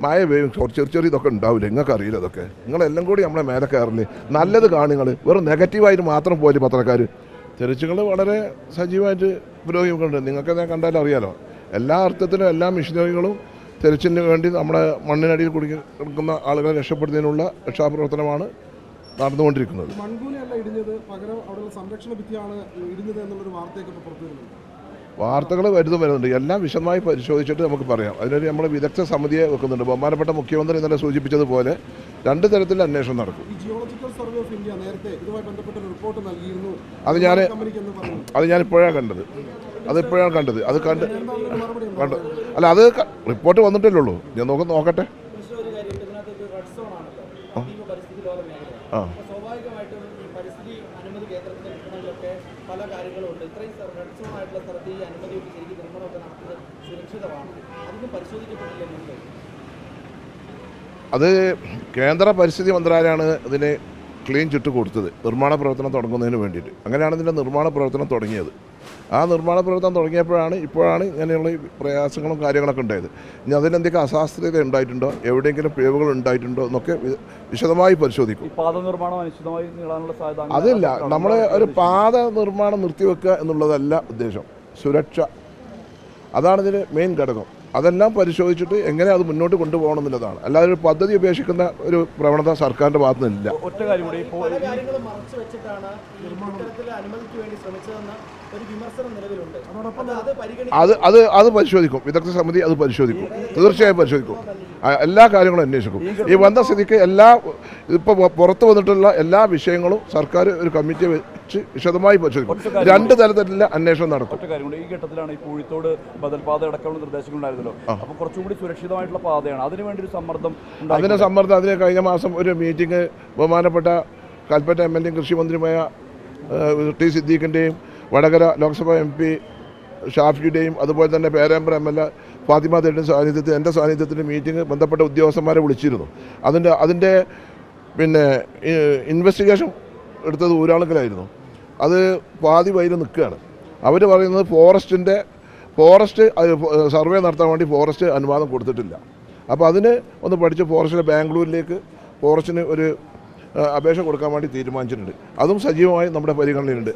മഴ പെയ്യും ചെറിയ ഇതൊക്കെ ഉണ്ടാവില്ല, നിങ്ങൾക്ക് അറിയില്ല അതൊക്കെ. നിങ്ങളെല്ലാം കൂടി നമ്മളെ മേലെ കയറില്ലേ, നല്ലത് കാണുങ്ങൾ, വെറും നെഗറ്റീവായിട്ട് മാത്രം പോലെ പത്രക്കാർ. തെരച്ചിലുകൾ വളരെ സജീവമായിട്ട് പുരോഗമിക്കുന്നുണ്ട്. നിങ്ങൾക്ക് ഞാൻ കണ്ടാലും അറിയാലോ, എല്ലാ അർത്ഥത്തിലും എല്ലാ മിഷനറികളും തെരച്ചിലിന് വേണ്ടി നമ്മുടെ മണ്ണിനടിയിൽ കിടക്കുന്ന ആളുകളെ രക്ഷപ്പെടുത്തുന്നതിനുള്ള രക്ഷാപ്രവർത്തനമാണ് നടന്നുകൊണ്ടിരിക്കുന്നത്. വാർത്തകൾ വരുന്നുണ്ട്. എല്ലാം വിശദമായി പരിശോധിച്ചിട്ട് നമുക്ക് പറയാം. അതിനൊരു നമ്മൾ വിദഗ്ധ സമിതിയെ വെക്കുന്നുണ്ട്. ബഹുമാനപ്പെട്ട മുഖ്യമന്ത്രി ഇന്നലെ സൂചിപ്പിച്ചതുപോലെ 2 തരത്തിൽ അന്വേഷണം നടക്കും. അത് ഞാനിപ്പോഴാണ് കണ്ടത്. അത് കണ്ട് അല്ല, അത് റിപ്പോർട്ട് വന്നിട്ടല്ലേ ഉള്ളൂ. ഞാൻ നോക്കട്ടെ. പല കാര്യങ്ങളുണ്ട്. ഇത്രയും ആയിട്ടുള്ള സ്ഥലത്ത് ഈ അനുമതിയൊക്കെ ശരിക്കും നിർമ്മാണമൊക്കെ നടത്തുന്നത് സുരക്ഷിതമാണ്. അതൊന്നും പരിശോധിക്കപ്പെട്ടില്ലെന്നുണ്ട്. അത് കേന്ദ്ര പരിസ്ഥിതി മന്ത്രാലയമാണ് ഇതിന് ക്ലീൻ ചിട്ട് കൊടുത്തത് നിർമ്മാണ പ്രവർത്തനം തുടങ്ങുന്നതിന് വേണ്ടിയിട്ട്. അങ്ങനെയാണ് ഇതിൻ്റെ നിർമ്മാണ പ്രവർത്തനം തുടങ്ങിയത്. ആ നിർമ്മാണ പ്രവർത്തനം തുടങ്ങിയപ്പോഴാണ് ഇപ്പോഴാണ് ഇങ്ങനെയുള്ള ഈ പ്രയാസങ്ങളും കാര്യങ്ങളൊക്കെ ഉണ്ടായത്. ഇനി അതിലെന്തൊക്കെ അശാസ്ത്രീയത ഉണ്ടായിട്ടുണ്ടോ, എവിടെയെങ്കിലും പിഴവുകൾ ഉണ്ടായിട്ടുണ്ടോ എന്നൊക്കെ വിശദമായി പരിശോധിക്കും. അതില്ല, നമ്മൾ ഒരു പാത നിർമ്മാണം നിർത്തിവെക്കുക എന്നുള്ളതല്ല ഉദ്ദേശം. സുരക്ഷ അതാണ് ഇതിന് മെയിൻ ഘടകം. അതെല്ലാം പരിശോധിച്ചിട്ട് എങ്ങനെ അത് മുന്നോട്ട് കൊണ്ടുപോകണം എന്നുള്ളതാണ്. അല്ലാതെ ഒരു പദ്ധതി ഉപേക്ഷിക്കുന്ന ഒരു പ്രവണത സർക്കാരിൻ്റെ ഭാഗത്തു നിന്നില്ല. ഒറ്റ കാര്യം കൂടി, അത് പരിശോധിക്കും. വിദഗ്ധ സമിതി അത് പരിശോധിക്കും, തീർച്ചയായും പരിശോധിക്കും. എല്ലാ കാര്യങ്ങളും അന്വേഷിക്കും. ഈ വന്ന സ്ഥിതിക്ക് ഇപ്പോൾ പുറത്തു വന്നിട്ടുള്ള എല്ലാ വിഷയങ്ങളും സർക്കാർ ഒരു കമ്മിറ്റിയെ വെച്ച് വിശദമായി പരിശോധിക്കും. 2 തരത്തിലുള്ള അന്വേഷണം നടക്കും. ഈ ഘട്ടത്തിലാണ് ഈ പൂഴിത്തോട് ബദൽപാത അടക്കമുള്ള നിർദ്ദേശങ്ങളുണ്ടായിരുന്നല്ലോ. അപ്പോൾ കുറച്ചുകൂടി സുരക്ഷിതമായിട്ടുള്ള പാതയാണ്, അതിനുവേണ്ടി ഒരു സമ്മർദ്ദം. അതിന് കഴിഞ്ഞ മാസം ഒരു മീറ്റിംഗ് ബഹുമാനപ്പെട്ട കൽപ്പറ്റ MLA കൃഷിമന്ത്രിയുമായ ടി സിദ്ദീഖിൻ്റെയും വടകര ലോക്സഭ MP ഷാഫിയുടെയും അതുപോലെ തന്നെ പേരാമ്പ്ര MLA ഫാത്തിമ തേടിൻ്റെ സാന്നിധ്യത്തിൽ, എൻ്റെ സാന്നിധ്യത്തിൽ മീറ്റിംഗ് ബന്ധപ്പെട്ട ഉദ്യോഗസ്ഥന്മാരെ വിളിച്ചിരുന്നു. അതിൻ്റെ ഇൻവെസ്റ്റിഗേഷൻ എടുത്തത് ഊരാളുങ്കലായിരുന്നു. അത് പാതി വൈര് നിൽക്കുകയാണ്. അവർ പറയുന്നത് ഫോറസ്റ്റ് സർവേ നടത്താൻ വേണ്ടി ഫോറസ്റ്റ് അനുവാദം കൊടുത്തിട്ടില്ല. അപ്പോൾ അതിന് ഒന്ന് പഠിച്ച് ഫോറസ്റ്റിലെ ബാംഗ്ലൂരിലേക്ക് ഫോറസ്റ്റിന് ഒരു അപേക്ഷ കൊടുക്കാൻ വേണ്ടി തീരുമാനിച്ചിട്ടുണ്ട്. അതും സജീവമായി നമ്മുടെ പരിഗണനയിലുണ്ട്.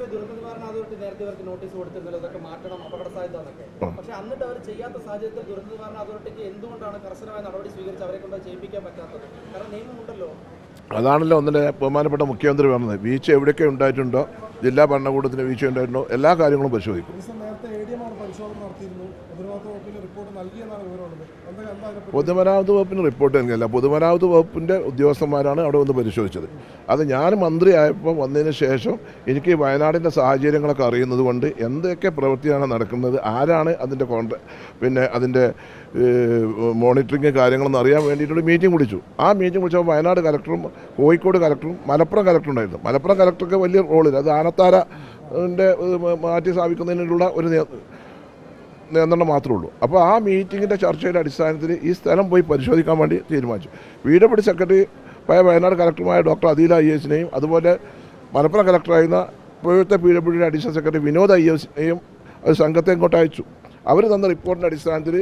അതാണല്ലോ ഒന്നിലെ ബഹുമാനപ്പെട്ട മുഖ്യമന്ത്രി പറഞ്ഞത്. വീഴ്ച എവിടെയൊക്കെ ഉണ്ടായിട്ടുണ്ടോ, ജില്ലാ ഭരണകൂടത്തിന് വീഴ്ച ഉണ്ടായിട്ടുണ്ടോ, എല്ലാ കാര്യങ്ങളും പരിശോധിക്കും. പൊതുമരാമത്ത് വകുപ്പിന് റിപ്പോർട്ട് നൽകിയല്ല, പൊതുമരാമത്ത് വകുപ്പിൻ്റെ ഉദ്യോഗസ്ഥന്മാരാണ് അവിടെ വന്ന് പരിശോധിച്ചത്. അത് ഞാൻ മന്ത്രിയായപ്പോൾ വന്നതിന് ശേഷം എനിക്ക് വയനാടിൻ്റെ സാഹചര്യങ്ങളൊക്കെ അറിയുന്നത് കൊണ്ട് എന്തൊക്കെ പ്രവൃത്തിയാണ് നടക്കുന്നത്, ആരാണ് അതിൻ്റെ അതിൻ്റെ മോണിറ്ററിങ് കാര്യങ്ങളെന്ന് അറിയാൻ വേണ്ടിയിട്ടൊരു മീറ്റിംഗ് വിളിച്ചു. ആ മീറ്റിംഗ് വിളിച്ചപ്പോൾ വയനാട് കലക്ടറും കോഴിക്കോട് കലക്ടറും മലപ്പുറം കലക്ടറും ഉണ്ടായിരുന്നു. മലപ്പുറം കലക്ടർക്ക് വലിയ റോളില്ല, അത് ആനത്താരൻ്റെ മാറ്റി സ്ഥാപിക്കുന്നതിനുള്ള ഒരു നിയന്ത്രണം മാത്രമേ ഉള്ളൂ. അപ്പോൾ ആ മീറ്റിങ്ങിൻ്റെ ചർച്ചയുടെ അടിസ്ഥാനത്തിൽ ഈ സ്ഥലം പോയി പരിശോധിക്കാൻ വേണ്ടി തീരുമാനിച്ചു. PWD സെക്രട്ടറി വയനാട് കലക്ടറുമായ ഡോക്ടർ അദീല IASനെയും അതുപോലെ മലപ്പുറം കലക്ടറായിരുന്ന ഇപ്പോഴത്തെ PWD അഡീഷണൽ സെക്രട്ടറി വിനോദ് IASനെയും ഒരു സംഘത്തെ ഇങ്ങോട്ട് അയച്ചു. അവർ തന്ന റിപ്പോർട്ടിൻ്റെ അടിസ്ഥാനത്തിൽ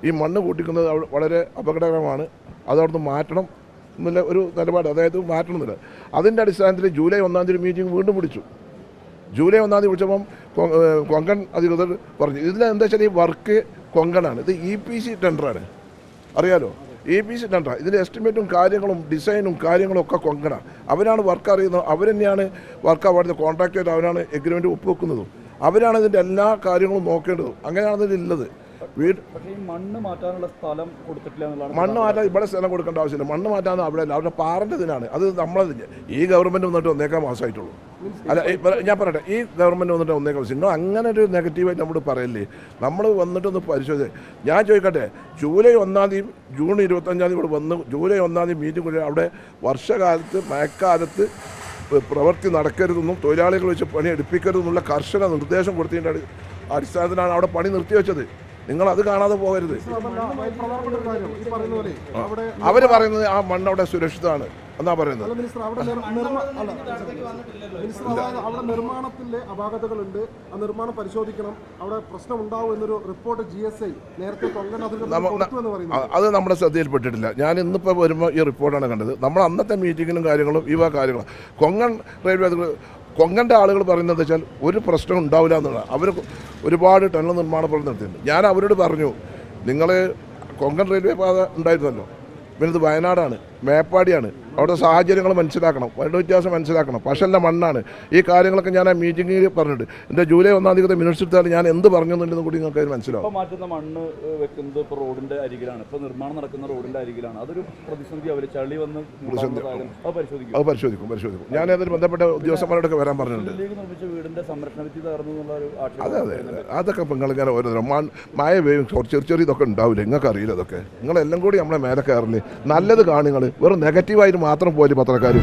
ഈ മണ്ണ് കൂട്ടിക്കുന്നത് വളരെ അപകടകരമാണ്, അതവിടുന്ന് മാറ്റണം എന്നുള്ള ഒരു നിലപാട്, അതായത് മാറ്റണം എന്നില്ല. അതിൻ്റെ അടിസ്ഥാനത്തിൽ ജൂലൈ 1-ാം തീയതി മീറ്റിംഗ് വീണ്ടും വിളിച്ചു. ജൂലൈ 1-ാം തീയതി വിളിച്ചപ്പം കൊങ്കൺ അധികൃതർ പറഞ്ഞു ഇതിലെന്താ വെച്ചാൽ ഈ വർക്ക് കൊങ്കണാണ്, ഇത് EPC ടെൻഡറാണ്, അറിയാലോ, EPC ടെൻഡർ. ഇതിൻ്റെ എസ്റ്റിമേറ്റും കാര്യങ്ങളും ഡിസൈനും കാര്യങ്ങളും ഒക്കെ കൊങ്കണാണ്. അവരാണ് വർക്ക് അറിയുന്നത്, അവർ തന്നെയാണ് വർക്ക് അവിടുത്തെ കോൺട്രാക്ടർ, അവരാണ് എഗ്രിമെൻറ്റ് ഒപ്പുവെക്കുന്നതും, അവരാണ് ഇതിൻ്റെ എല്ലാ കാര്യങ്ങളും നോക്കേണ്ടതും. അങ്ങനെയാണ് ഇതിലുള്ളത്. മണ്ണ് മാറ്റാനുള്ള സ്ഥലം കൊടുത്തിട്ടില്ല എന്നുള്ളതാണ്. മണ്ണ് മാറ്റാൻ ഇവിടെ സ്ഥലം കൊടുക്കേണ്ട ആവശ്യമില്ല. മണ്ണ് മാറ്റാൻ അവിടെ അല്ല, അവരുടെ പാറേണ്ടതിനാണ്. അത് നമ്മളതില്ല. ഈ ഗവൺമെൻറ് വന്നിട്ട് 1.25 മാസമായിട്ടുള്ളൂ. അല്ല, ഞാൻ പറയട്ടെ, ഈ ഗവൺമെൻറ് വന്നിട്ട് 1.25 മാസം. നിങ്ങൾ അങ്ങനെ ഒരു നെഗറ്റീവായിട്ട് നമ്മൾ പറയല്ലേ. നമ്മൾ വന്നിട്ടൊന്ന് പരിശോധിച്ച് ഞാൻ ചോദിക്കട്ടെ, ജൂലൈ 1-ാം തീയതി ജൂൺ 25-ാം തീയതി ഇവിടെ വന്ന് ജൂലൈ 1-ാം തീയതി മീറ്റിംഗ് കൂടി അവിടെ വർഷകാലത്ത് മഴക്കാലത്ത് പ്രവൃത്തി നടക്കരുതെന്നും തൊഴിലാളികൾ വെച്ച് പണി എടുപ്പിക്കരുതെന്നുള്ള കർശന നിർദ്ദേശം കൊടുത്തതിൻ്റെ അടിസ്ഥാനത്തിലാണ് അവിടെ പണി നിർത്തിവെച്ചത്. നിങ്ങൾ അത് കാണാതെ പോകരുത്. പ്രധാനപ്പെട്ട ഒരു കാര്യം ഈ പറയുന്ന പോലെ അവിടെ അവർ പറയുന്നത് ആ മണ്ണ് അവിടെ സുരക്ഷിതമാണ് എന്നാ പറയുന്നത്. അല്ല മിനിസ്റ്റർ, അവിടെ മിനിസ്റ്റർ അതായത് അവിടെ നിർമ്മാണത്തിലെ അപാകതകളുണ്ട്, ആ നിർമ്മാണം പരിശോധിക്കണം, അവിടെ പ്രശ്നം ഉണ്ടാവും എന്നൊരു റിപ്പോർട്ട് GSI നേരത്തെ കൊങ്കൺ അധികൃതർ കൊടുത്തു എന്ന് പറയുന്നു. അത് നമ്മുടെ ശ്രദ്ധയിൽപ്പെട്ടിട്ടില്ല. ഞാൻ ഇന്നിപ്പോൾ വരുമ്പോൾ ഈ റിപ്പോർട്ടാണ് കണ്ടത്. നമ്മൾ അന്നത്തെ മീറ്റിങ്ങിനും കാര്യങ്ങളും കാര്യങ്ങളും കൊങ്കൺ റെയിൽവേ അധികൃതർ കൊങ്കൻ്റെ ആളുകൾ പറയുന്നത് വെച്ചാൽ ഒരു പ്രശ്നം ഉണ്ടാവില്ല എന്നുള്ളതാണ്. അവർ ഒരുപാട് ടണൽ നിർമ്മാണ പ്രവർത്തനം നടത്തിയിട്ടുണ്ട്. ഞാൻ അവരോട് പറഞ്ഞു, നിങ്ങൾ കൊങ്കൺ റെയിൽവേ പാത ഉണ്ടായിരുന്നല്ലോ, പിന്നെ ഇത് വയനാടാണ്, മേപ്പാടിയാണ്, അവിടെ സാഹചര്യങ്ങൾ മനസ്സിലാക്കണം, വരണ്ട വ്യത്യാസം മനസ്സിലാക്കണം, പശല്ല മണ്ണാണ്. ഈ കാര്യങ്ങളൊക്കെ ഞാൻ ആ മീറ്റിങ്ങിൽ പറഞ്ഞിട്ടുണ്ട്. എൻ്റെ ജൂലൈ 1-ാം തീയതി മിനിറ്റ്സ് എടുത്താൽ ഞാൻ എന്ത് പറഞ്ഞെന്നുണ്ടെന്ന് കൂടി നിങ്ങൾക്ക് അത് മനസ്സിലാവും. ഇപ്പോൾ മാറ്റുന്ന മണ്ണ് വെക്കുന്നത് ഇപ്പോൾ റോഡിൻ്റെ അരികിലാണ്, ഇപ്പോൾ നിർമ്മാണം നടക്കുന്ന റോഡിൻ്റെ അരികിലാണ്. അതൊരു പ്രതിസന്ധി. അവർ ചളി വന്ന് അത് പരിശോധിക്കും. ഞാൻ അതിന് ബന്ധപ്പെട്ട ഉദ്യോഗസ്ഥന്മാരോടൊക്കെ വരാൻ പറഞ്ഞിട്ടുണ്ട്. നിർമ്മിച്ച വീടിൻ്റെ സംരക്ഷണ ഭിത്തി തകർന്നു എന്നുള്ള ഒരു അതെ അതൊക്കെ ഇപ്പം നിങ്ങളിങ്ങനെ ഓരോ മഴ പെയ്യും, ചെറിയ ഇതൊക്കെ ഉണ്ടാവില്ല. നിങ്ങൾക്ക് അറിയില്ല അതൊക്കെ. നിങ്ങളെല്ലാം കൂടി നമ്മളെ മേലെ കയറില്ലേ. നല്ലത് കാണുങ്ങൾ വെറും നെഗറ്റീവായിട്ട് മാത്രം പോലെ പത്രക്കാർ.